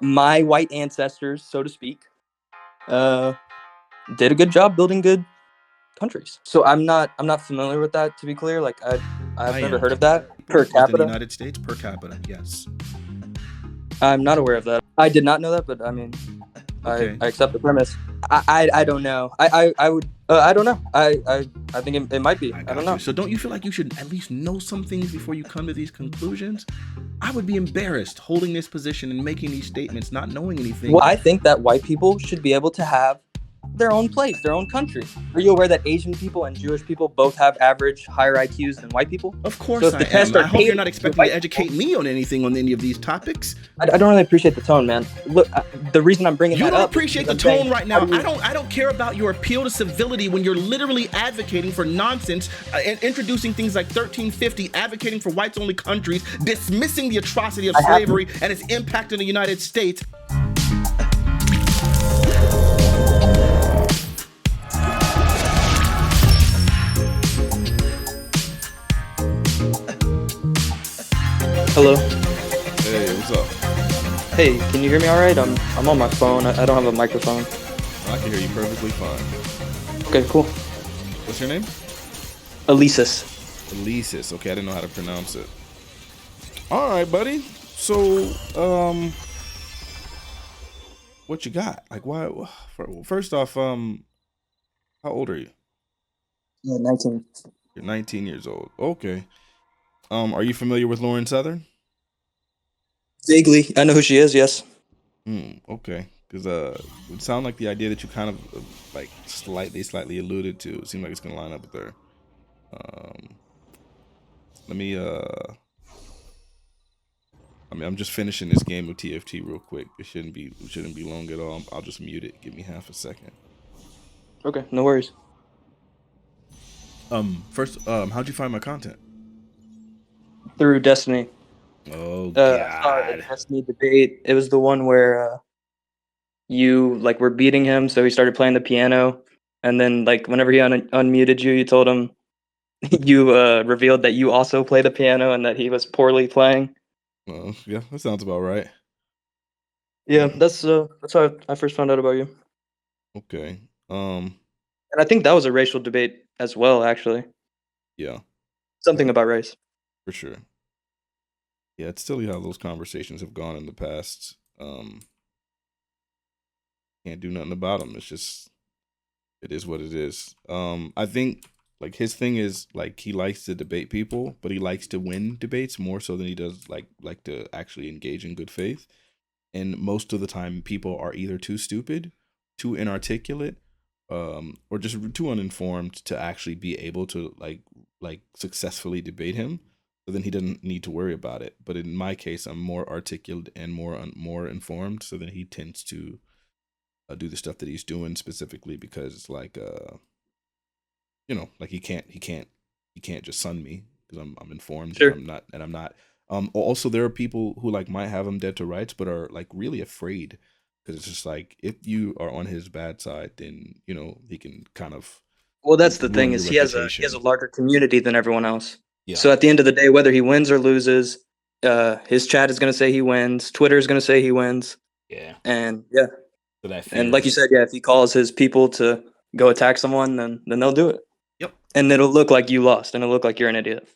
my white ancestors, so to speak, did a good job building good countries. So I'm not familiar with that, to be clear. Like I've I never am. heard of that per Within the capita. United States, per capita, yes. I'm not aware of that. I did not know that, but I mean, I Okay. accept the premise. I don't know. I would I don't know. I think it might be. I I don't got you. know. So don't you feel like you should at least know some things before you come to these conclusions? I would be embarrassed holding this position and making these statements, not knowing anything. Well, I think that white people should be able to have their own place, their own country. Are you aware that Asian people and Jewish people both have average higher IQs than white people? Of So course if I the tests am. I are hope you're catered not to expecting to white people, educate me on anything on any of these topics. I don't really appreciate the tone, man. Look, the reason I'm bringing You that don't up is appreciate because the I'm saying, tone right how now. do you? I don't care about your appeal to civility when you're literally advocating for nonsense and introducing things like 1350, advocating for whites only countries, dismissing the atrocity of I have slavery and its impact in the United States. Hello. Hey, what's up? Hey, can you hear me all right? I'm on my phone. I don't have a microphone. I can hear you perfectly fine. Okay, cool. What's your name? Elisis. Elisis. Okay, I didn't know how to pronounce it. All right, buddy. So, what you got? Like, why? First off, how old are you? Yeah, 19. You're 19 years old. Okay. Are you familiar with Lauren Southern? Vaguely, I know who she is. Yes. Okay. Because it would sound like the idea that you kind of like slightly alluded to. It seemed like it's gonna line up with her. Um, let me. I mean, I'm just finishing this game of TFT real quick. It shouldn't be long at all. I'll just mute it. Give me half a second. Okay, no worries. First, how'd you find my content? Through Destiny. Oh I saw a God. Destiny debate. It was the one where you like were beating him, so he started playing the piano, and then like whenever he unmuted you, you told him you revealed that you also play the piano and that he was poorly playing. Yeah, that sounds about right. Yeah, that's how I first found out about you. Okay. Um. And I think that was a racial debate as well, actually. Yeah. Something about race. For sure. Yeah, it's silly how those conversations have gone in the past. Can't do nothing about them. It's just it is what it is. I think like his thing is like he likes to debate people, but he likes to win debates more so than he does like to actually engage in good faith. And most of the time, people are either too stupid, too inarticulate, or just too uninformed to actually be able to like successfully debate him. So then he doesn't need to worry about it. But in my case, I'm more articulate and more informed. So then he tends to do the stuff that he's doing specifically because it's like like he can't just sun me because I'm informed and Sure. I'm not. Also, there are people who like might have him dead to rights, but are like really afraid because it's just like if you are on his bad side, then he can kind of Well, that's the thing ruin your is he has a reputation. larger community than everyone else. Yeah, So at the end of the day, whether he wins or loses, his chat is going to say he wins. Twitter is going to say he wins. yeah. And yeah, So that and fear like you is. said, yeah, if he calls his people to go attack someone, then they'll do it, Yep. and it'll look like you lost, and it'll look like you're an idiot.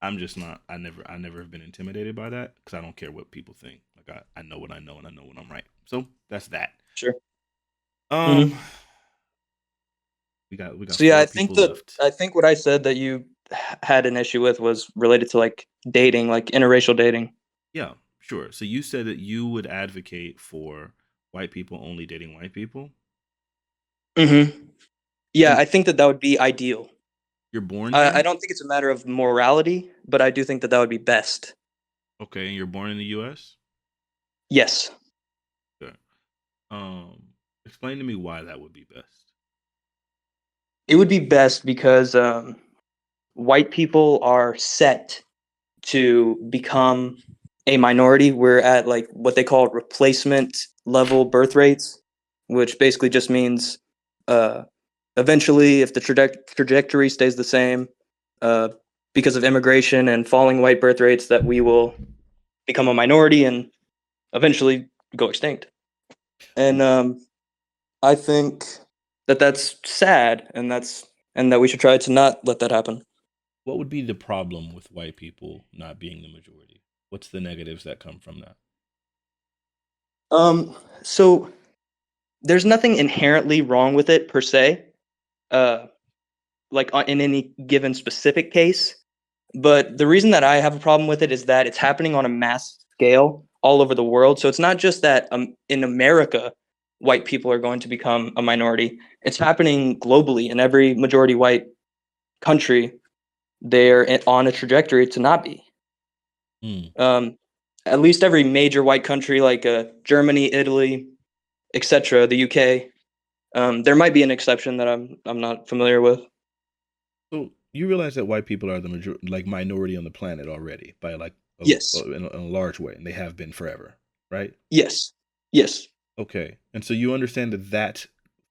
I'm just not. I never have been intimidated by that because I don't care what people think. Like I know what I know and I know when I'm right. So that's that. Sure. Um, hmm we got So yeah, four people left. I think what I said that you had an issue with was related to like dating, like interracial dating. Yeah, sure. So you said that you would advocate for white people only dating white people. hmm Yeah, And I think that that would be ideal. you're born I here. don't think it's a matter of morality, but I do think that that would be best. Okay, and you're born in the U.S. Yes, Okay. Explain to me why that would be best. it would be best because white people are set to become a minority. We're at like what they call replacement level birth rates, which basically just means uh, eventually, if the trajectory stays the same, uh, because of immigration and falling white birth rates, that we will become a minority and eventually go extinct. And I think that that's sad, and that we should try to not let that happen. What would be the problem with white people not being the majority? What's the negatives that come from that? So there's nothing inherently wrong with it per se, uh, in any given specific case. But the reason that I have a problem with it is that it's happening on a mass scale all over the world. So it's not just that in America, white people are going to become a minority. It's happening globally in every majority white country. They're on a trajectory to not be. Mm. Um, at least every major white country like Germany, Italy, etc., the UK. There might be an exception that I'm not familiar with. So you realize that white people are the minority on the planet already by like Yes. in a large way, and they have been forever, right? Yes. Yes. Okay, and so you understand that that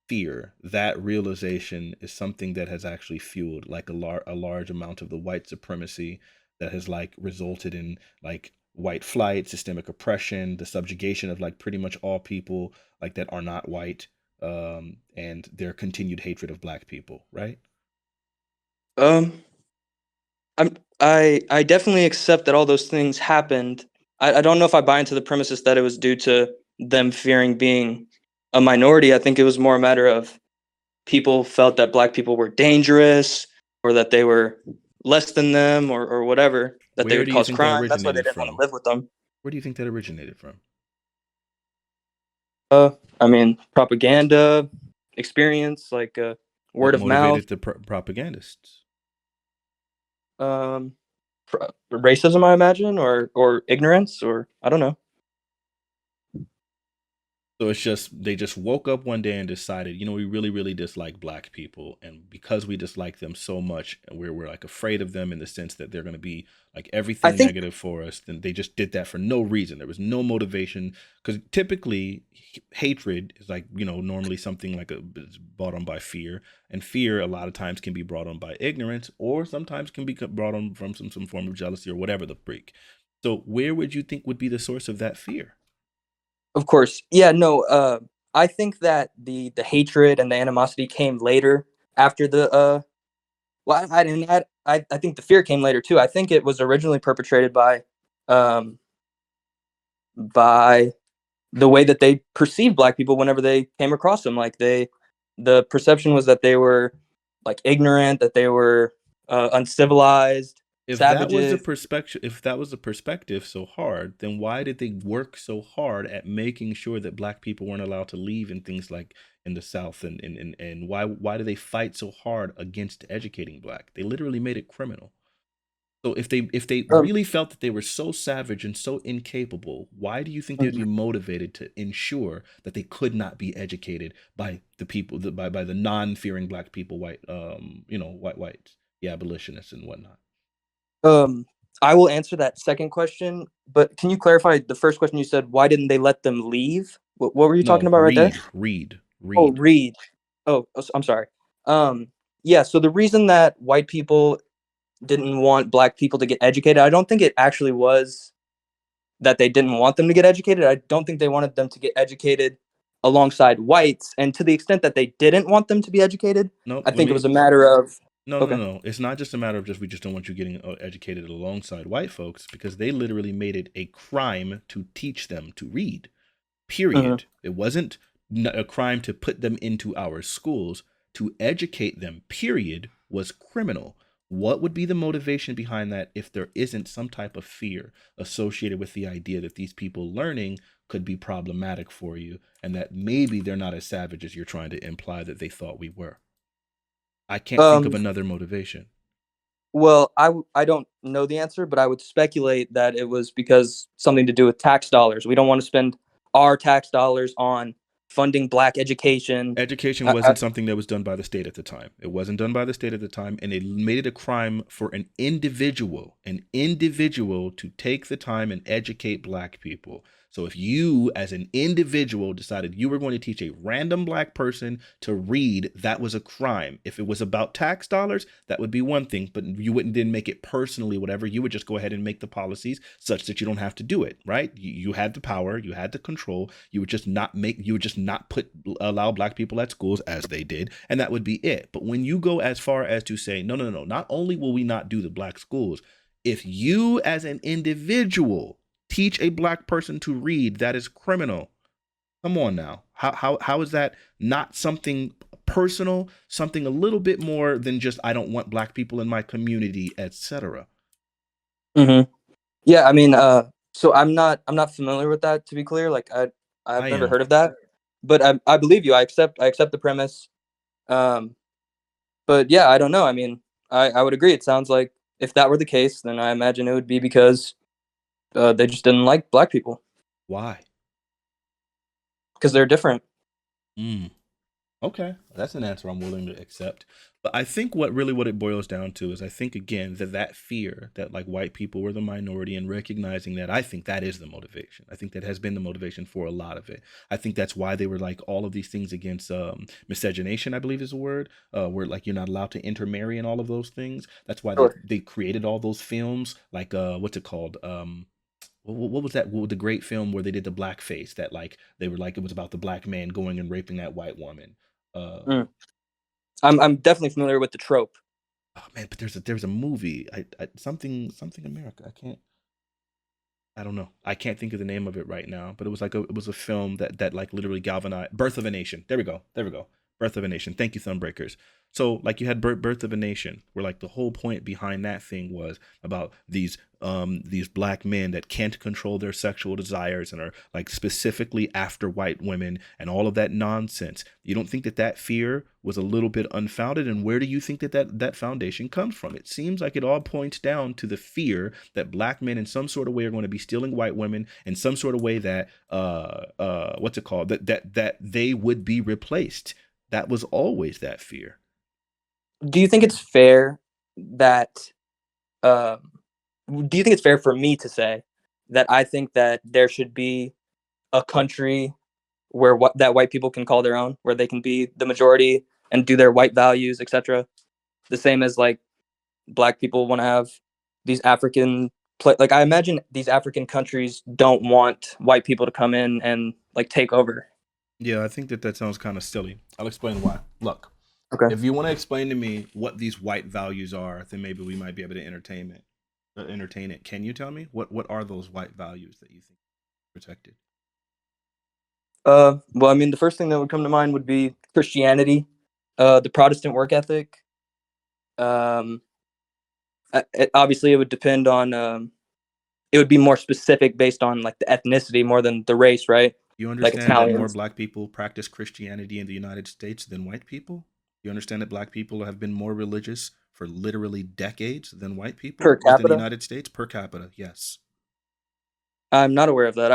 fear, that realization, is something that has actually fueled like a large amount of the white supremacy that has like resulted in like white flight, systemic oppression, the subjugation of like pretty much all people like that are not white, and their continued hatred of black people, right? Um, I definitely accept that all those things happened. I don't know if I buy into the premises that it was due to them fearing being a minority. I think it was more a matter of people felt that black people were dangerous or that they were less than them or whatever, that they Where would do you cause think that crime. That's why they originated didn't want to from? live with them. Where do you think that originated from? I mean, propaganda, experience, What word of mouth, motivated the propagandists? um, racism, I imagine, or ignorance, or I don't know. So it's just they just woke up one day and decided, you know, we really, really dislike black people, and because we dislike them so much, and we're like afraid of them in the sense that they're going to be like I everything think, negative for us. Then they just did that for no reason. There was no motivation because typically hatred is like normally something like is brought on by fear, and fear a lot of times can be brought on by ignorance, or sometimes can be brought on from some form of jealousy or whatever the freak. So where would you think would be the source of that fear? of course, yeah, no. I think that the hatred and the animosity came later after the. Well, I didn't. I think the fear came later too. I think it was originally perpetrated um, by the way that they perceived black people whenever they came across them. The perception was that they were like ignorant, that they were uncivilized, If that was the savages. perspective, so hard, then why did they work so hard at making sure that black people weren't allowed to leave and things like in the South, and why do they fight so hard against educating black? They literally made it criminal. So if they Um, really felt that they were so savage and so incapable, why do you think they would be motivated to ensure that they could not be educated by the people, by the non-fearing black people, white, whites, the abolitionists and whatnot? Um, I will answer that second question, but can you clarify the first question you said? Why didn't they let them leave? What were you talking No, about right there? Oh, read. read. I'm sorry. Um, yeah. So the reason that white people didn't want black people to get educated, I don't think it actually was that they didn't want them to get educated. I don't think they wanted them to get educated alongside whites. And to the extent that they didn't want them to be educated, No, I let think it me. was a matter of No, no, okay. no. It's not just a matter of just we just don't want you getting educated alongside white folks because they literally made it a crime to teach them to read. Mhm. Period. It wasn't a crime to put them into our schools. To educate them, period, was criminal. What would be the motivation behind that if there isn't some type of fear associated with the idea that these people learning could be problematic for you and that maybe they're not as savage as you're trying to imply that they thought we were? I can't think of Um, another motivation. Well, I don't know the answer, but I would speculate that it was because something to do with tax dollars. We don't want to spend our tax dollars on funding black education. Education I wasn't something that was done by the state at the time. It wasn't done by the state at the time, and it made it a crime for an individual to take the time and educate black people. So if you, as an individual, decided you were going to teach a random black person to read, that was a crime. If it was about tax dollars, that would be one thing, but you wouldn't then make it personally, whatever. You would just go ahead and make the policies such that you don't have to do it, right? You had the power, you had the control. You would just not allow black people at schools as they did, and that would be it. But when you go as far as to say, no, no, no, not only will we not do the black schools, if you as an individual teach a black person to read, that is criminal. Come on now. How is that not something personal, something a little bit more than just I don't want black people in my community, etc. Mm-hmm. Yeah, I mean, so I'm not familiar with that, to be clear. Like I've I never am. heard of that, but I believe you. I accept the premise. Um, but yeah, I don't know. I mean, I would agree. It sounds like if that were the case, then I imagine it would be because they just didn't like black people Why? because they're different. Mm. Okay, that's an answer I'm willing to accept. But I think what it boils down to is I think again that fear that like white people were the minority and recognizing that, I think that is the motivation. I think that has been the motivation for a lot of it. I think that's why they were like all of these things against miscegenation, I believe is a word, where like you're not allowed to intermarry and all of those things. That's why Sure. they created all those films like what's it called? What was that? What was the great film where they did the blackface that like they were like it was about the black man going and raping that white woman. Mm. I'm definitely familiar with the trope. Oh man, but there's a movie. Something America. I don't know. I can't think of the name of it right now, but it was a film that like literally galvanized Birth of a Nation. There we go. There we go. Birth of a Nation. Thank you, Thunbreakers. So like you had Birth of a Nation, where like the whole point behind that thing was about these black men that can't control their sexual desires and are like specifically after white women and all of that nonsense. You don't think that fear was a little bit unfounded? And where do you think that foundation comes from? It seems like it all points down to the fear that black men in some sort of way are going to be stealing white women in some sort of way that what's it called, that they would be replaced. That was always that fear. Do you think it's fair that um, do you think it's fair for me to say that I think that there should be a country where that white people can call their own, where they can be the majority and do their white values, etc. The same as like black people want to have these like I imagine these African countries don't want white people to come in and like take over. Yeah, I think that sounds kind of silly. I'll explain why. Look, Okay. if you want to explain to me what these white values are, then maybe we might be able to entertain it. Can you tell me what are those white values that you think are protected? Well, I mean, the first thing that would come to mind would be Christianity, the Protestant work ethic. Um, Obviously, it would depend on. It would be more specific based on like the ethnicity more than the race, right? You Like understand that more Italians. black people practice Christianity in the United States than white people? You understand that black people have been more religious for literally decades than white Per people within the capita. United States per capita? Yes. I'm not aware of that.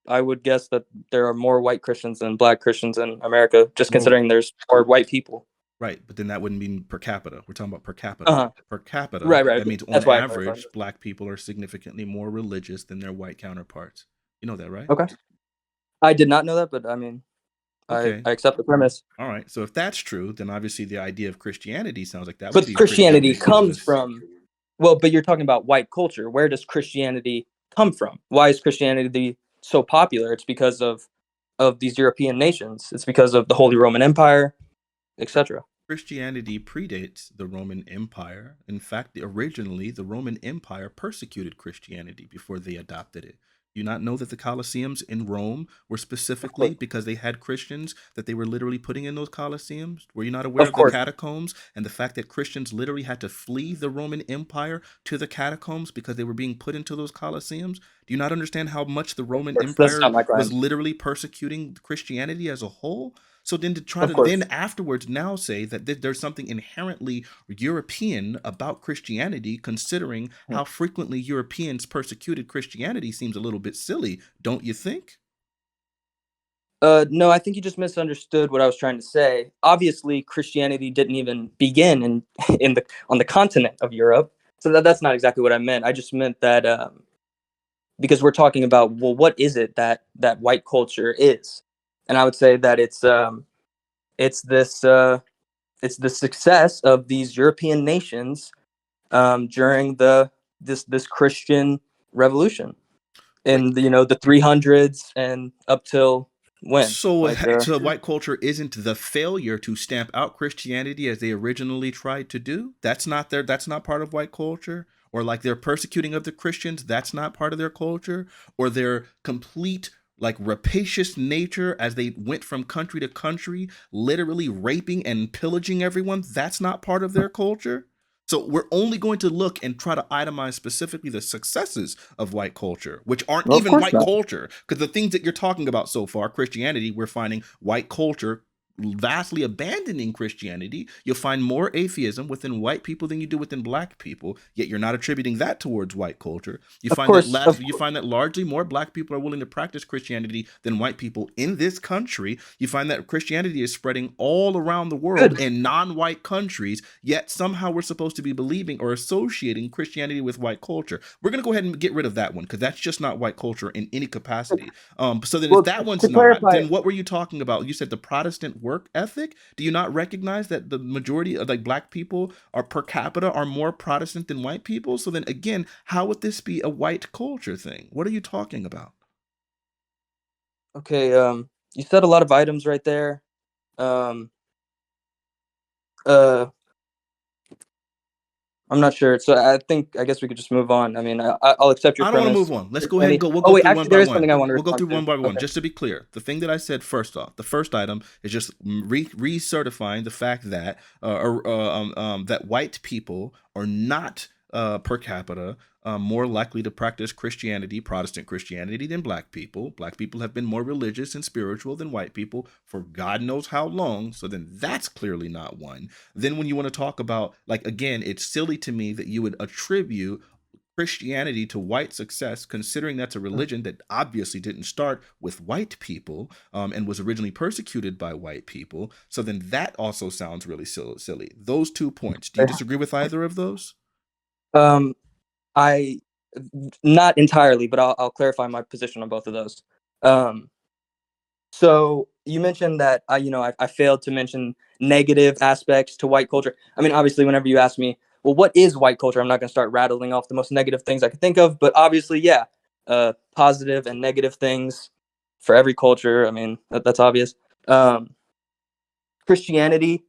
I would guess that there are more white Christians than black Christians in America, just More considering there's more white people. right, but then that wouldn't mean per capita. We're talking about per Uh capita. huh. Per capita, Right, right. that means on That's why I clarified. average, black people are significantly more religious than their white counterparts. You know that, right? Okay. I did not know that, but I mean, I Okay. I accept the premise. All right. So if that's true, then obviously the idea of Christianity sounds like that would But be pretty Christianity comes ambiguous. from, well, but you're talking about white culture. Where does Christianity come from? Why is Christianity so popular? It's because of these European nations. It's because of the Holy Roman Empire, etc. Christianity predates the Roman Empire. In fact, originally the Roman Empire persecuted Christianity before they adopted it. Do you not know that the Colosseums in Rome were Of specifically course, because they had Christians that they were literally putting in those Colosseums? Were you not aware of of the course, catacombs and the fact that Christians literally had to flee the Roman Empire to the catacombs because they were being put into those Colosseums? Do you not understand how much the of Roman course. That's Empire not my was crime. literally persecuting Christianity as a whole? So then to try Of to then course. afterwards now say that there's something inherently European about Christianity, considering how frequently Europeans persecuted Christianity, seems a little bit silly, don't you think? No, I think you just misunderstood what I was trying to say. Obviously, Christianity didn't even begin in in the on the continent of Europe, so that's not exactly what I meant. I just meant that because we're talking about, well, what is it that white culture is? And I would say that it's this it's the success of these European nations during this Christian revolution Wait, in the 300s and up till when, so like so white culture isn't the failure to stamp out Christianity as they originally tried to do? That's not part of white culture? Or like their persecuting of the Christians, that's not part of their culture? Or their complete like rapacious nature as they went from country to country, literally raping and pillaging everyone, that's not part of their culture? So we're only going to look and try to itemize specifically the successes of white culture, which aren't well, of even course white not. culture. Because the things that you're talking about so far, Christianity, we're finding white culture vastly abandoning Christianity. You'll find more atheism within white people than you do within black people, yet you're not attributing that towards white culture. You Of find that course, last you find that largely more black people are willing to practice Christianity than white people in this country. You find that Christianity is spreading all around the world good. in non-white countries, yet somehow we're supposed to be believing or associating Christianity with white culture. We're going to go ahead and get rid of that one because that's just not white culture in any capacity. So then if Well, that one's to not, clarify, then what were you talking about? You said the Protestant work ethic. Do you not recognize that the majority of like black people are per capita are more Protestant than white people? So then again, how would this be a white culture thing? What are you talking about? okay, you said a lot of items right there. Um, uh, I'm not sure. So I guess we could just move on. I mean, I'll accept your I don't want to move premise. on. Let's If go ahead and any, go. We'll oh go wait, through one actually, by there is one. something I want to We'll go respond through to. one by one. Okay. Just to be clear, the thing that I said first off, the first item is just recertifying the fact that that white people are not per capita more likely to practice Christianity, Protestant Christianity, than black people. Black people have been more religious and spiritual than white people for God knows how long. So then that's clearly not one. Then when you want to talk about, like, again, it's silly to me that you would attribute Christianity to white success, considering that's a religion that obviously didn't start with white people and was originally persecuted by white people. So then that also sounds really silly. Those 2 points. Do you disagree with either of those? Um, I not entirely, but I'll clarify my position on both of those. Um, so you mentioned that I failed to mention negative aspects to white culture. I mean, obviously, whenever you ask me, well, what is white culture? I'm not going to start rattling off the most negative things I could think of, but obviously, yeah, positive and negative things for every culture. I mean, that's obvious. Um, Christianity.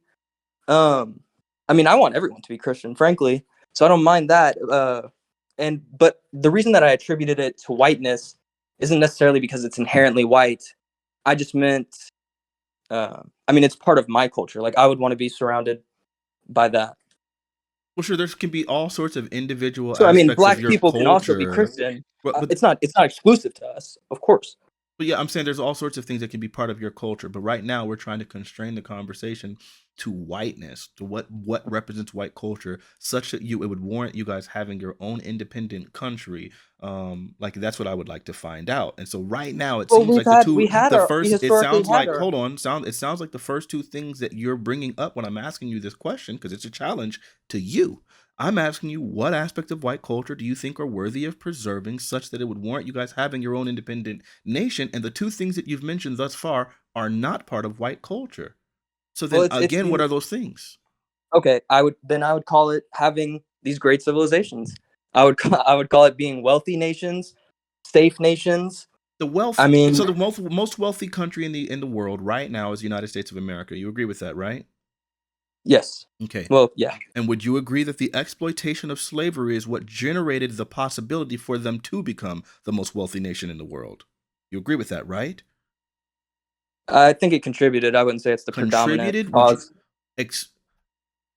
Um, I mean, I want everyone to be Christian, frankly, so I don't mind that. But the reason that I attributed it to whiteness isn't necessarily because it's inherently white. I just meant, I mean, it's part of my culture. Like, I would want to be surrounded by that. Well, sure, there can be all sorts of individual So, I mean, aspects of black your people can also be culture. Christian. But It's not exclusive to us, of course. But yeah, I'm saying there's all sorts of things that can be part of your culture. But right now, we're trying to constrain the conversation to whiteness, to what represents white culture, such that it would warrant you guys having your own independent country. Like that's what I would like to find out. And so right now, it Well, seems like the two, we it historically sounds had like, our. hold on, it sounds like the first two things that you're bringing up when I'm asking you this question, because it's a challenge to you. I'm asking you, what aspects of white culture do you think are worthy of preserving such that it would warrant you guys having your own independent nation? And the two things that you've mentioned thus far are not part of white culture. So Well, then it's again, what the are those things? okay. I would call it having these great civilizations. I would call it being wealthy nations, safe nations. The I wealth, mean, so the most wealthy country in the world right now is the United States of America. You agree with that, right? yes. Okay. Well, yeah. And would you agree that the exploitation of slavery is what generated the possibility for them to become the most wealthy nation in the world? You agree with that, right? I think it contributed. I wouldn't say it's the predominant Contributed? Would you cause. ex,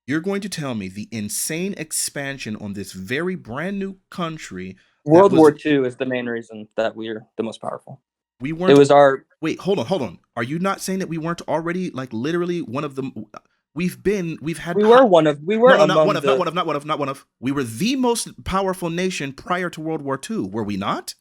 you're going to tell me the insane expansion on this very brand new country that World was War II is the main reason that we're the most powerful. we It weren't was our. wait, hold on. Are you not saying that we weren't already like literally one of the we've had hot, We no, were no, not one among of, not the. one of, not one of, not one of. We were the most powerful nation prior to World War II, were we not?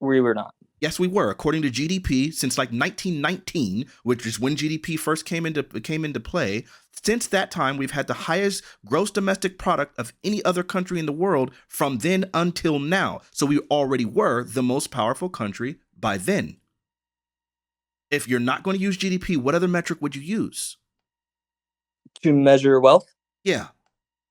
We were not. Yes, we were. According to GDP, since like 1919, which is when GDP first came into play, since that time we've had the highest gross domestic product of any other country in the world from then until now. So we already were the most powerful country by then. If you're not going to use GDP, what other metric would you use? To measure wealth, Yeah,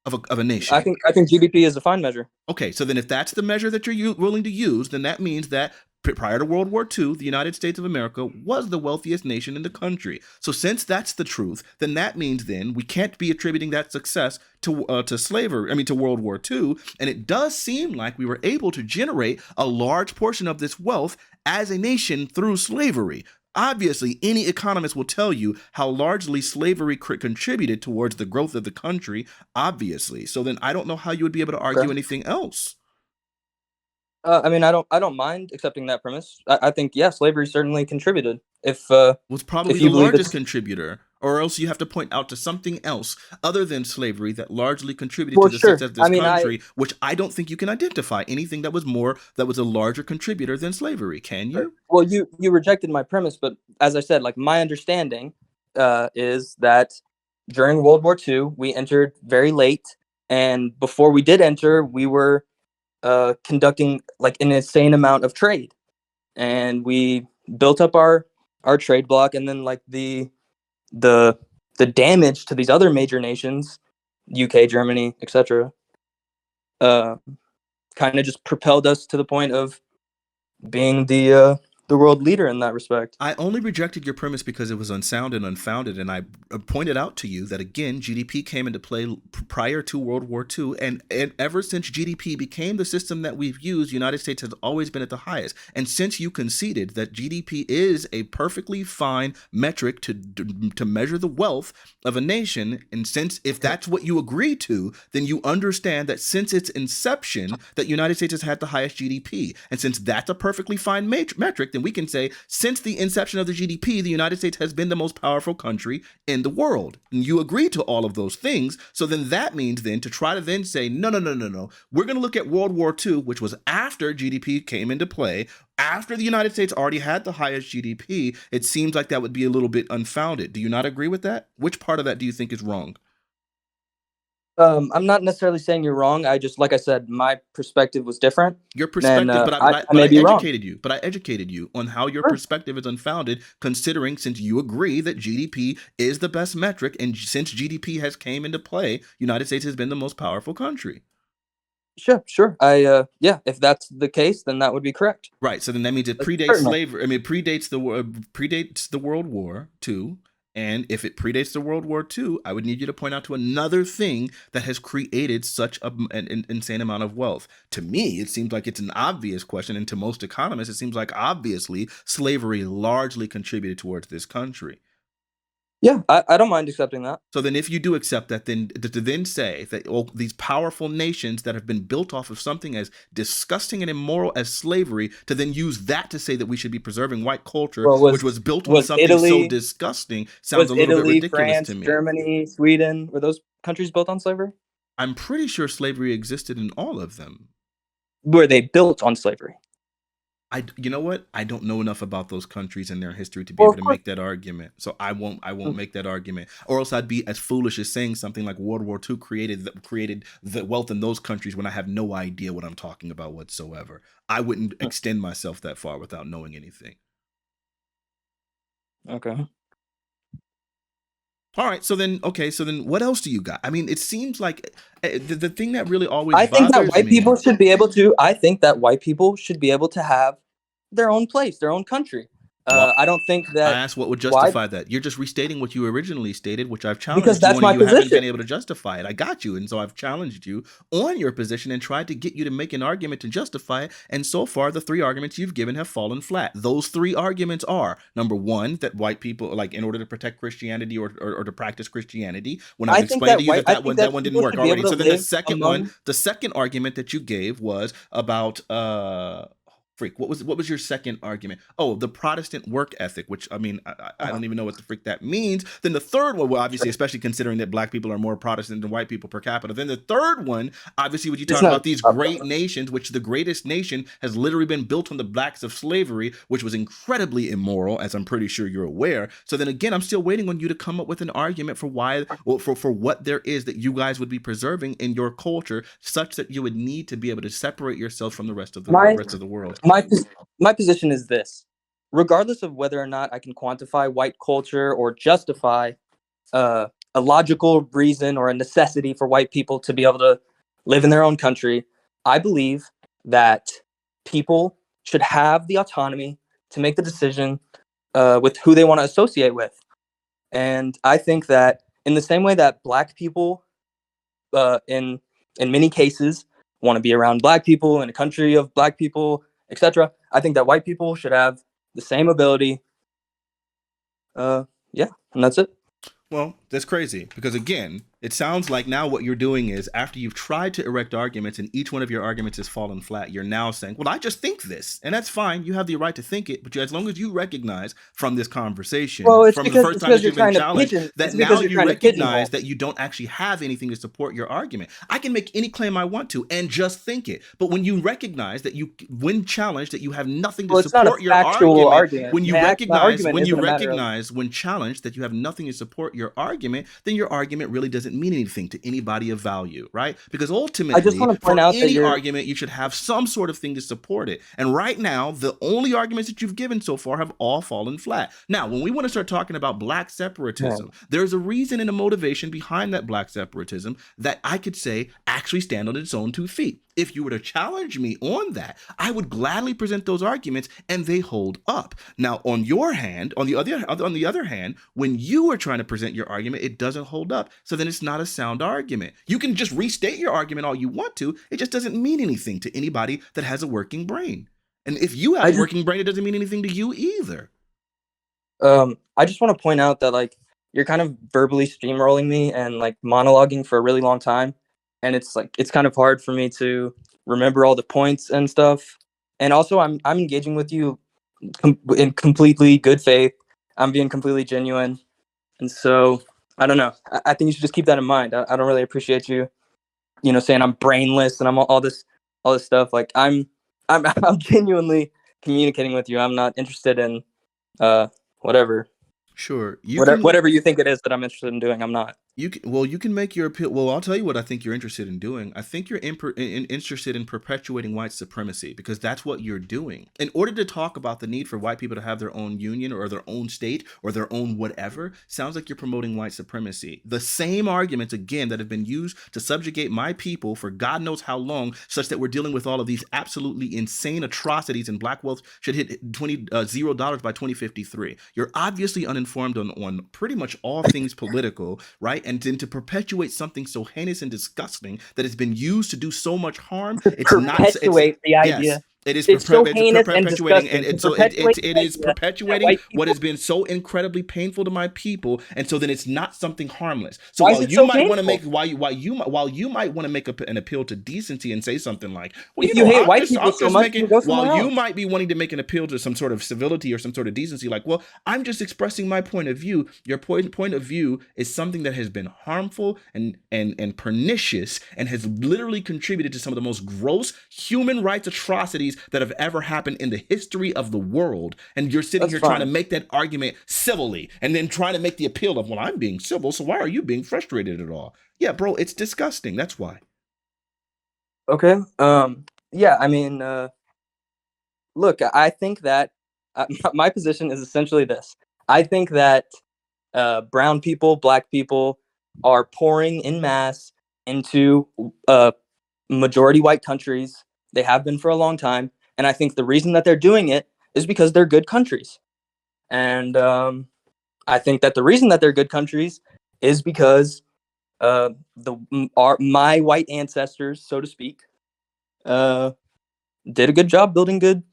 of a I nation. think I think GDP is a fine measure. Okay, so then if that's the measure that you're willing to use, then that means that prior to World War II, the United States of America was the wealthiest nation in the country. So since that's the truth, then that means then we can't be attributing that success to slavery. I mean to World War II, and it does seem like we were able to generate a large portion of this wealth as a nation through slavery. Obviously, any economist will tell you how largely slavery contributed towards the growth of the country, obviously. So then I don't know how you would be able to argue Okay. anything else. I mean, I don't mind accepting that premise. I think yeah, slavery certainly contributed. Was probably If the you believe largest it's contributor, or else you have to point out to something else other than slavery that largely contributed to well, the sure. success of I this mean, country, which I don't think you can identify anything that was a larger contributor than slavery. Can you? well, you rejected my premise, but as I said, like my understanding is that during World War II we entered very late, and before we did enter, we were conducting like an insane amount of trade, and we built up our trade block, and then like the the damage to these other major nations, UK, Germany, etc., uh, kind of just propelled us to the point of being the world leader in that respect. I only rejected your premise because it was unsound and unfounded, and I pointed out to you that again, GDP came into play prior to World War II, and ever since GDP became the system that we've used, the United States has always been at the highest. And since you conceded that GDP is a perfectly fine metric to measure the wealth of a nation, and since if that's what you agree to, then you understand that since its inception, that United States has had the highest GDP, and since that's a perfectly fine metric, then we can say since the inception of the GDP, the United States has been the most powerful country in the world. And you agree to all of those things. So then that means then to try to then say, no, no, no, no, no. We're going to look at World War II, which was after GDP came into play, after the United States already had the highest GDP. It seems like that would be a little bit unfounded. Do you not agree with that? Which part of that do you think is wrong? I'm not necessarily saying you're wrong. I just, like I said, my perspective was different, Your and perspective, I may I be wrong. educated you. But I educated you on how your Sure, perspective is unfounded, considering since you agree that GDP is the best metric, and since GDP has came into play, United States has been the most powerful country. sure. Yeah, if that's the case, then that would be correct. Right. So then that means it predates Certainly. slavery. I mean, it predates the World War II. And if it predates the World War II, I would need you to point out to another thing that has created such an insane amount of wealth. To me, it seems like it's an obvious question, and to most economists, it seems like obviously slavery largely contributed towards this country. Yeah, I don't mind accepting that. So then, if you do accept that, then to then say that these powerful nations that have been built off of something as disgusting and immoral as slavery, to then use that to say that we should be preserving white culture, Well, which was built on something so disgusting, sounds a little bit ridiculous to France, me. Germany, Sweden, were those countries built on slavery? I'm pretty sure slavery existed in all of them. Were they built on slavery? You know what? I don't know enough about those countries and their history to be Well, able of to course. make that argument. So I won't make that argument. Or else I'd be as foolish as saying something like World War II created the wealth in those countries when I have no idea what I'm talking about whatsoever. I wouldn't extend myself that far without knowing anything. Okay. All right, so then what else do you got? I mean, it seems like the thing that really always I think that bothers white me. people should be able to. I think that white people should be able to have their own place, their own country. Why I don't think I that asked what would why justify that. You're just restating what you originally stated, which I've because challenged you that's on, and my you haven't been position. able to justify it. I got you, and so I've challenged you on your position and tried to get you to make an argument to justify it. And so far, the three arguments you've given have fallen flat. Those three arguments are: number one, that white people, like, in order to protect Christianity or to practice Christianity, when I've explained to you I that think that that one didn't people work should be already. able to So then live among. the second argument that you gave was about Freak. What was your second argument? Oh, the Protestant work ethic, which I mean, I Uh-huh. don't even know what the freak that means. Then the third one, well, obviously, Sure. especially considering that black people are more Protestant than white people per capita. Then the third one, obviously, when you It's talk not. about these great nations, which the greatest nation has literally been built on the backs of slavery, which was incredibly immoral, as I'm pretty sure you're aware. So then again, I'm still waiting on you to come up with an argument for why, well, for what there is that you guys would be preserving in your culture, such that you would need to be able to separate yourself from the My rest of the world. my my position is this: regardless of whether or not I can quantify white culture or justify uh, a logical reason or a necessity for white people to be able to live in their own country, I believe that people should have the autonomy to make the decision with who they want to associate with. And I think that in the same way that black people, in many cases, want to be around black people in a country of black people, etc., I think that white people should have the same ability. Yeah, and that's it. Well, that's crazy because again, it sounds like now what you're doing is after you've tried to erect arguments and each one of your arguments has fallen flat, you're now saying, "Well, I just think this." And that's fine. You have the right to think it, but as long as you recognize from this conversation, Well, from the first it's time because that you're you've been trying to challenged, pigeon. that It's now because you're you trying to recognize pigeonhole. that you don't actually have anything to support your argument. I can make any claim I want to and just think it. But when you recognize that you when challenged that you have nothing to Well, it's not a support your factual argument, argument. My argument when you isn't a matter of. recognize when challenged that you have nothing to support your argument, then your argument really doesn't mean anything to anybody of value, right? Because I just ultimately, want to point for out that any you're. argument, you should have some sort of thing to support it. And right now, the only arguments that you've given so far have all fallen flat. Now, when we want to start talking about black separatism, there's a reason and a motivation behind that black separatism that I could say actually stand on its own 2 feet. If you were to challenge me on that, I would gladly present those arguments and they hold up. Now, on your hand, on the other hand, when you are trying to present your argument, it doesn't hold up. So then it's not a sound argument. You can just restate your argument all you want to. It just doesn't mean anything to anybody that has a working brain. And if you have I a just. working brain, it doesn't mean anything to you either. I just want to point out that like you're kind of verbally steamrolling me and like monologuing for a really long time, and it's like it's kind of hard for me to remember all the points and stuff. And also, I'm engaging with you in completely good faith. I'm being completely genuine, and so I don't know. I think you should just keep that in mind. I don't really appreciate you, saying I'm brainless and I'm all this stuff. Like I'm genuinely communicating with you. I'm not interested in uh whatever Sure, whatever you think it is that I'm interested in doing. I'm not. you can make your appeal. Well, I'll tell you what I think you're interested in doing. I think you're interested in perpetuating white supremacy because that's what you're doing. In order to talk about the need for white people to have their own union or their own state or their own whatever, sounds like you're promoting white supremacy. The same arguments again that have been used to subjugate my people for God knows how long, such that we're dealing with all of these absolutely insane atrocities and black wealth should hit $0 by 2053. You're obviously uninformed on pretty much all things political, right? And then to perpetuate something so heinous and disgusting that has been used to do so much harm, To it's not. It's perpetuate the yes. idea. It's so It's heinous and perpetuating, and disgusting to perpetuate it the is idea that perpetuating white what people. has been so incredibly painful to my people, and so then it's not something harmless. So Why is while it you so might want to make painful? while you might want to make an appeal to decency and say something like, well, If you hate white people I'm so just much, making, then go while somewhere you else. might be wanting to make an appeal to some sort of civility or some sort of decency, like, well, I'm just expressing my point of view. Your point of view is something that has been harmful and pernicious and has literally contributed to some of the most gross human rights atrocities that have ever happened in the history of the world. And you're sitting That's here trying to fine. make that argument civilly and then trying to make the appeal of, well, I'm being civil, so why are you being frustrated at all? Yeah, bro, it's disgusting. That's why. Okay. Yeah. I mean, look, I think that my position is essentially this. I think that brown people, black people are pouring in mass into majority white countries. They have been for a long time. And I think the reason that they're doing it is because they're good countries. And I think that the reason that they're good countries is because my white ancestors, so to speak, uh, did a good job building good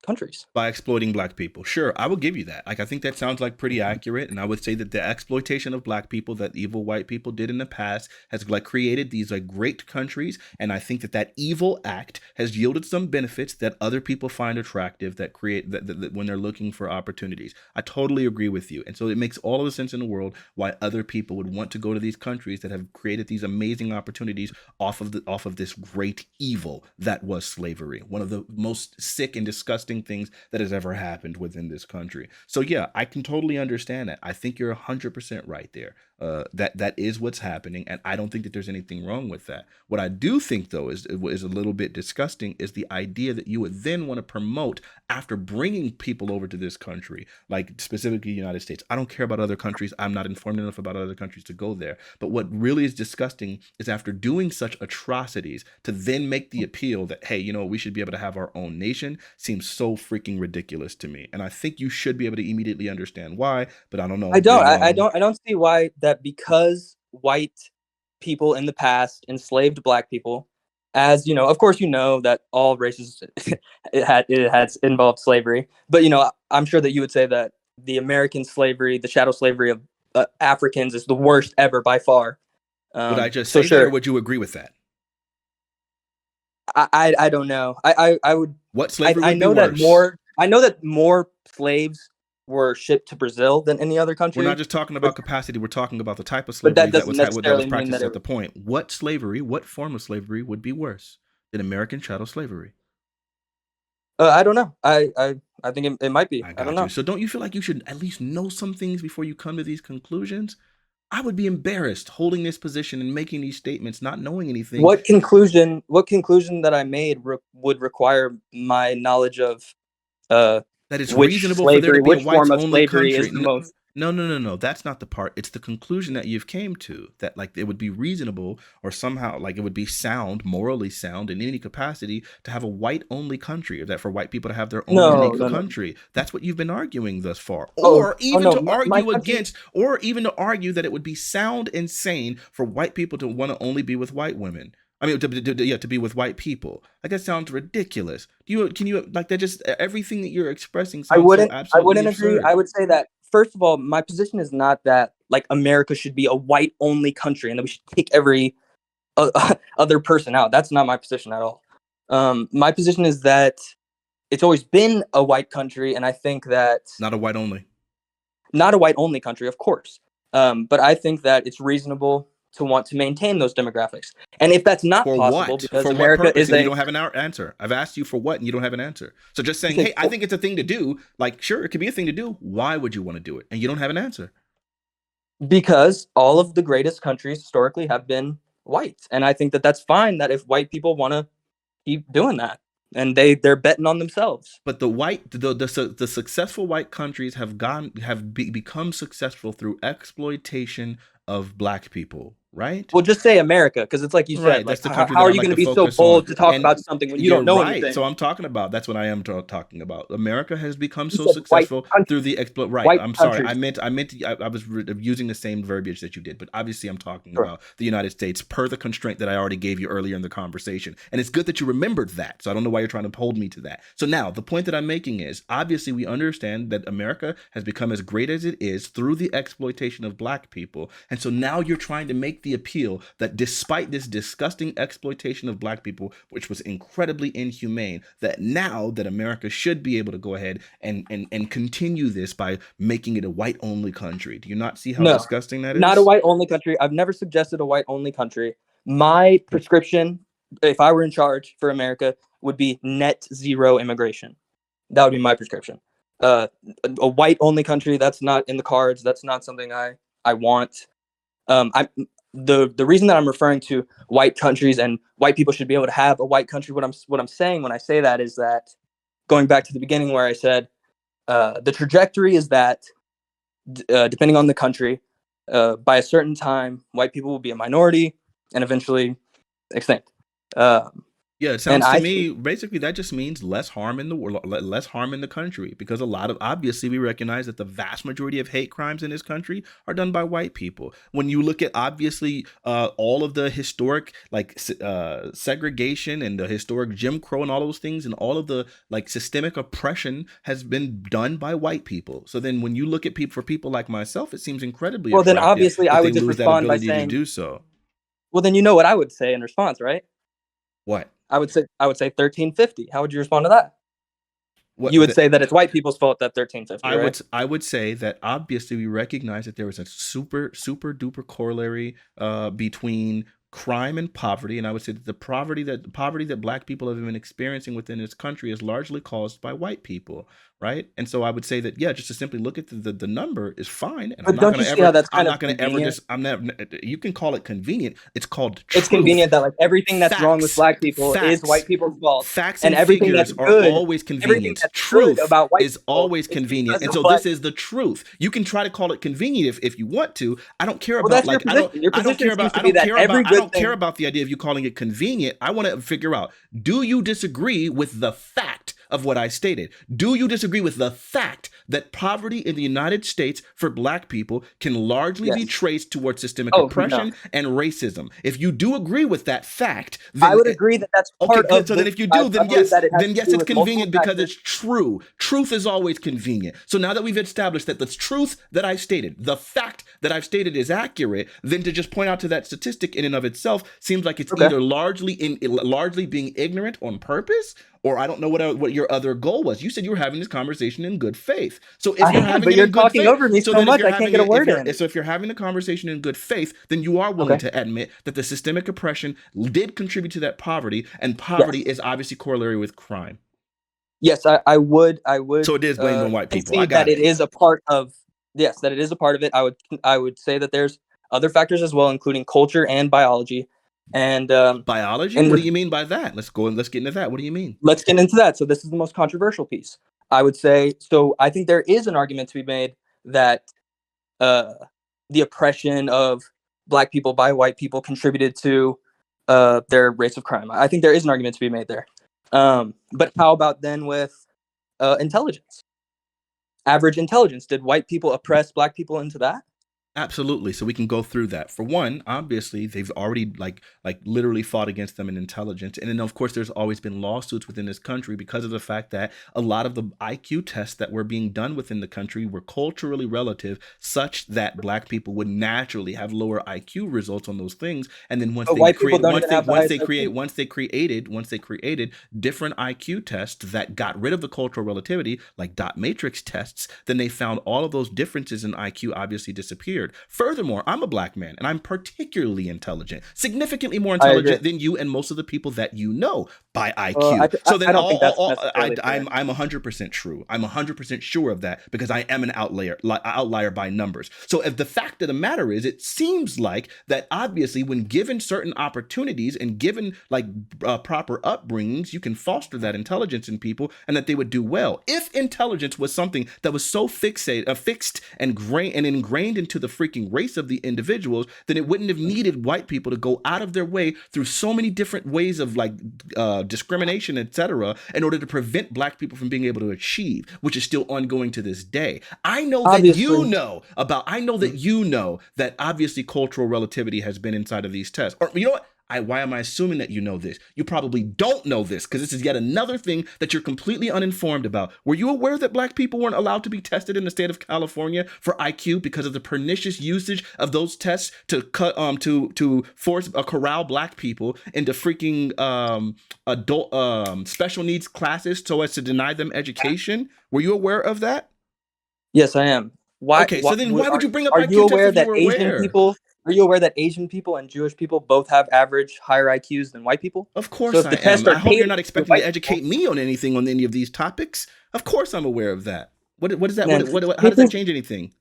countries. By exploiting black people. Sure, I will give you that. Like, I think that sounds like pretty accurate, and I would say that the exploitation of black people that evil white people did in the past has like created these like great countries, and I think that that evil act has yielded some benefits that other people find attractive, that create that when they're looking for opportunities. I totally agree with you, and so it makes all of the sense in the world why other people would want to go to these countries that have created these amazing opportunities off of this great evil that was slavery, one of the most sick and disgusting things that has ever happened within this country. So yeah, I can totally understand that. I think you're 100% right there. That is what's happening, and I don't think that there's anything wrong with that. What I do think though is a little bit disgusting is the idea that you would then want to promote after bringing people over to this country, like specifically the United States. I don't care about other countries. I'm not informed enough about other countries to go there. But what really is disgusting is after doing such atrocities to then make the appeal that, hey, you know, we should be able to have our own nation seems so freaking ridiculous to me. And I think you should be able to immediately understand why, but I don't know. I don't. I don't see why that, because white people in the past enslaved black people, as you know, of course, you know that all races it has involved slavery. But you know, I'm sure that you would say that the American slavery, the chattel slavery of Africans, is the worst ever by far. Would I just So say that, or sure, would you agree with that? I don't know. I would. What slavery I would be know that worse? more slaves were shipped to Brazil than any other We're not country. just talking But about capacity. We're talking about the type of but slavery that that doesn't was necessarily mean practiced that at it. the point. What slavery, what form of slavery would be worse than American chattel slavery? I don't know. I think it might be. I I don't got you. know. So don't you feel like you should at least know some things before you come to these conclusions? I would be embarrassed holding this position and making these statements, not knowing anything. What conclusion that I made would require my knowledge of uh, That it's reasonable for there to be a which whites form of only slavery country. is the most. No. That's not the part. It's the conclusion that you've came to, that like it would be reasonable or somehow like it would be sound, morally sound in any capacity to have a white only country, or that for white people to have their own No, unique no, no. country. That's what you've been arguing thus far. Oh no. Or even to argue that it would be sound and sane for white people to want to only be with white women. I mean, to be with white people. Like that sounds ridiculous. Can you like that? Just everything that you're expressing sounds so I absolutely wouldn't agree. absurd. I would say that, first of all, my position is not that like America should be a white only country and that we should take every other person out. That's not my position at all. My position is that it's always been a white country, and I think that Not a white only. not a white only country, of course. But I think that it's reasonable to want to maintain those demographics. And if that's not For possible, what? because For what America purpose? is And you a don't have an answer. I've asked you for what, and you don't have an answer. So just saying, because hey, I think it's a thing to do. Like, sure, it could be a thing to do. Why would you want to do it? And you don't have an answer. because all of the greatest countries historically have been white, and I think that that's fine. That if white people want to keep doing that, and they're betting on themselves. But the successful white countries become successful through exploitation of black people, right? Well, just say America, because it's like you said. Right. Like, That's the country how that are I'd you like going to to be so focus on. bold to talk And about something when you you're don't know right. anything? So I'm talking about, that's what I am talking about. America has become You so said white successful through countries, the right. white I'm sorry. countries. I was using the same verbiage that you did, but obviously I'm talking Sure. about the United States per the constraint that I already gave you earlier in the conversation. And it's good that you remembered that. So I don't know why you're trying to hold me to that. So now the point that I'm making is, obviously we understand that America has become as great as it is through the exploitation of black people. And so now you're trying to make the appeal that despite this disgusting exploitation of black people, which was incredibly inhumane, that now that America should be able to go ahead and continue this by making it a white only country. Do you not see how No, disgusting that not a is? white only country. I've never suggested a white only country. My prescription, if I were in charge for America, would be net zero immigration. That would be my prescription. Uh, a white only country, that's not in the cards. That's not something I want. I the reason that I'm referring to white countries and white people should be able to have a white country. What I'm saying when I say that is that, going back to the beginning where I said the trajectory is that depending on the country, by a certain time, white people will be a minority and eventually extinct. Uh, Yeah, it And sounds to I think, me basically that just means less harm in the world, less harm in the country, because a lot of obviously we recognize that the vast majority of hate crimes in this country are done by white people. When you look at obviously all of the historic like segregation and the historic Jim Crow and all those things and all of the like systemic oppression has been done by white people. So then when you look at people for people like myself, it seems incredibly well, then attractive obviously that I they would just lose that respond by ability to saying, do so. well, then you know what I would say in response, right? What? I would say 1350. How would you respond to that? What? You would say that it's white people's fault that 1350, right? I would say that obviously we recognize that there is a super duper corollary between crime and poverty, and I would say that the poverty that black people have been experiencing within this country is largely caused by white people, right? And so I would say that yeah, just to simply look at the number is fine, and But don't you see how that's I'm kind of not gonna ever convenient? just I'm not you can call it convenient. It's called It's truth. convenient that like everything that's wrong with Facts, black people is facts, white people's fault, facts and and figures are always everything convenient. that's good Truth about white is people always is convenient. because And of so black this is the truth. You can try to call it convenient if you want to. I don't care Well, about that's your like position. Your position seems to be that every I good don't care thing. about the idea of you calling it convenient. I want to figure out, do you disagree with the fact of what I stated? Do you disagree with the fact that poverty in the United States for black people can largely be Yes. traced towards systemic Oh no, oppression and racism? If you do agree with that fact, I then would agree that that's okay, part good. of So then the. if you I, do, I believe that it has then to yes, do it's with multiple convenient because factors. it's true. Truth is always convenient. So now that we've established that the truth that I stated, the fact that I've stated is accurate, then to just point out to that statistic in and of itself seems like it's Okay. either largely being ignorant on purpose, or I don't know what your other goal was. You said you were having this conversation in good faith. So if I you're am, having but it you're in good talking faith, over me so so then if much you're I can't having get a it, word in. if you're having a conversation in good faith, then you are willing Okay. to admit that the systemic oppression did contribute to that poverty, and poverty Yes. is obviously corollary with crime. Yes, I would. I So would it is blamed on white people. I concede that got it it. is a part of. Yes, that it is a part of it. I would say that there's other factors as well, including culture and biology, and Biology? What do and you mean by that? Let's go and let's get into that. What do you mean? let's get into that. So this is the most controversial piece. I would say so. I think there is an argument to be made that uh, the oppression of black people by white people contributed to their rates of crime. I think there is an argument to be made there. But how about then with intelligence? Average intelligence. Did white people oppress black people into that? Absolutely. So we can go through that. For one, obviously, they've already literally fought against them in intelligence. And then of course there's always been lawsuits within this country because of the fact that a lot of the IQ tests that were being done within the country were culturally relative, such that black people would naturally have lower IQ results on those things. And then But white people don't even have the highest IQ. once they created different IQ tests that got rid of the cultural relativity, like dot matrix tests, then they found all of those differences in IQ obviously disappeared. Furthermore, I'm a black man and I'm particularly intelligent, significantly more I agree. intelligent than you and most of the people that you know by IQ. I, So then I don't think that's necessarily fair. I'm 100% true. I'm 100% sure of that because I am an outlier by numbers. So if the fact of the matter is, it seems like that obviously when given certain opportunities and given proper upbringings, you can foster that intelligence in people and that they would do well. If intelligence was something that was so fixed and ingrained into the freaking race of the individuals, then it wouldn't have needed white people to go out of their way through so many different ways of discrimination, etc., in order to prevent black people from being able to achieve, which is still ongoing to this day. I know that Obviously, you know that obviously cultural relativity has been inside of these tests. Or you know what? Why am I assuming that you know this? You probably don't know this because this is yet another thing that you're completely uninformed about. Were you aware that black people weren't allowed to be tested in the state of California for IQ because of the pernicious usage of those tests to corral black people into freaking adult special needs classes so as to deny them education? Were you aware of that? yes, I am. Why? Okay, so then why would you bring up Are you IQ tests aware if you that were Asian aware? people? Are you aware that Asian people and Jewish people both have average higher IQs than white people? Of So course if I the am. tests are I hope you're catered not to expecting to white people, educate me on anything on any of these topics. Of course I'm aware of that. What is that? then How do you does that think? change anything?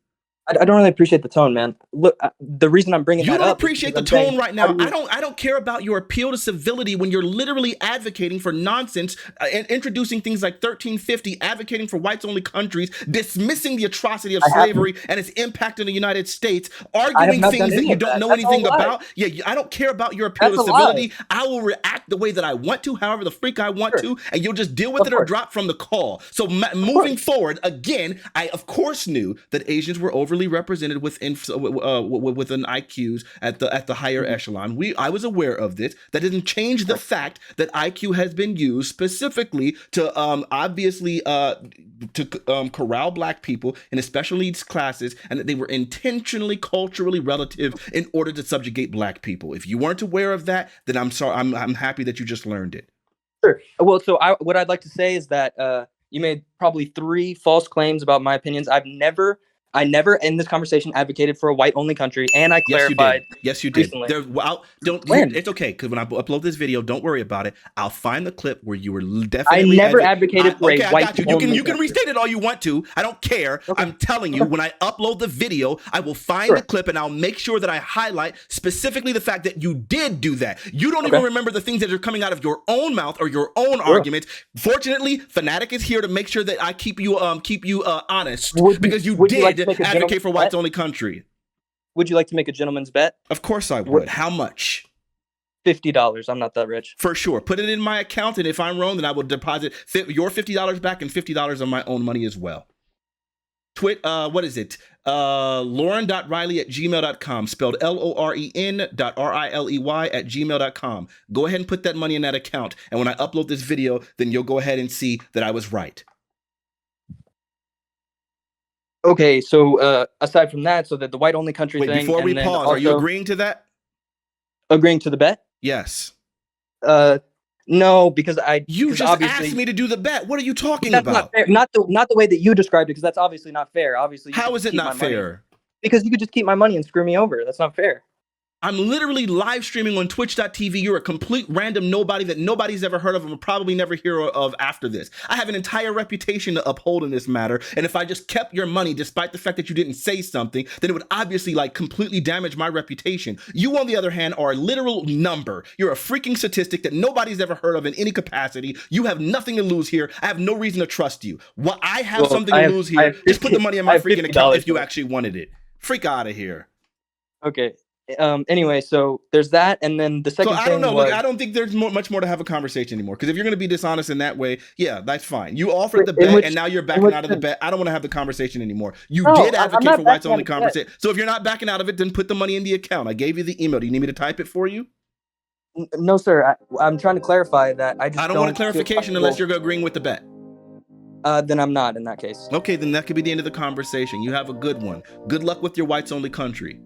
I don't really appreciate the tone, man. Look, the reason I'm bringing You that don't up appreciate the tone right now. I don't care about your appeal to civility when you're literally advocating for nonsense and introducing things like 1350, advocating for whites only countries, dismissing the atrocity of slavery and its impact in the United States, arguing things that you don't know anything about. Yeah, I don't care about your appeal to civility. I will react the way that I want to, however the freak I want to, and you'll just deal with it or drop from the call. So moving forward, again, I of course knew that Asians were overly represented within IQs at the higher echelon. I was aware of this. That didn't change the fact that IQ has been used specifically to obviously corral black people in special needs classes, and that they were intentionally culturally relative in order to subjugate black people. If you weren't aware of that, then I'm sorry. I'm happy that you just learned it. Sure. Well, so what I'd like to say is that you made probably 3 false claims about my opinions. I never in this conversation advocated for a white-only country, and I clarified. Yes, you did. It's okay, because when I upload this video, don't worry about it. I'll find the clip where you were definitely. I never advocated for a white. I got you. You can restate it all you want to. I don't care. Okay. I'm telling you, when I upload the video, I will find the clip and I'll make sure that I highlight specifically the fact that you did do that. You don't even remember the things that are coming out of your own mouth or your own arguments. Fortunately, Fanatiq is here to make sure that I keep you honest, because you did advocate for whites only country. Would you like to make a gentleman's bet? Of course I would. How much? $50. I'm not that rich. For sure. Put it in my account, and if I'm wrong, then I will deposit your $50 back and $50 of my own money as well. What is it? Lauren.riley@gmail.com, spelled LOREN.RILEY@gmail.com. Go ahead and put that money in that account, and when I upload this video, then you'll go ahead and see that I was right. Okay, so aside from that, so that the white-only country thing... Before we pause, are you agreeing to that? Agreeing to the bet? Yes. No, because You just asked me to do the bet. What are you talking about? Not the way that you described it, because that's obviously not fair. Obviously, how is it not fair? Because you could just keep my money and screw me over. That's not fair. I'm literally live streaming on twitch.tv. You're a complete random nobody that nobody's ever heard of and will probably never hear of after this. I have an entire reputation to uphold in this matter, and if I just kept your money despite the fact that you didn't say something, then it would obviously completely damage my reputation. You, on the other hand, are a literal number. You're a freaking statistic that nobody's ever heard of in any capacity. You have nothing to lose here. I have no reason to trust you. I have something to lose here. Just put the money in my freaking account if you actually wanted it. Freak out of here. Okay. Anyway, so there's that, and then the second thing. So I don't know. Look, I don't think there's much more to have a conversation anymore. Because if you're going to be dishonest in that way, yeah, that's fine. You offered the bet, and now you're backing out of the bet. I don't want to have the conversation anymore. You did advocate for whites only conversation. So if you're not backing out of it, then put the money in the account. I gave you the email. Do you need me to type it for you? No, sir. I'm trying to clarify that. I don't want a clarification unless you're agreeing with the bet. Then I'm not in that case. Okay, then that could be the end of the conversation. You have a good one. Good luck with your whites only country.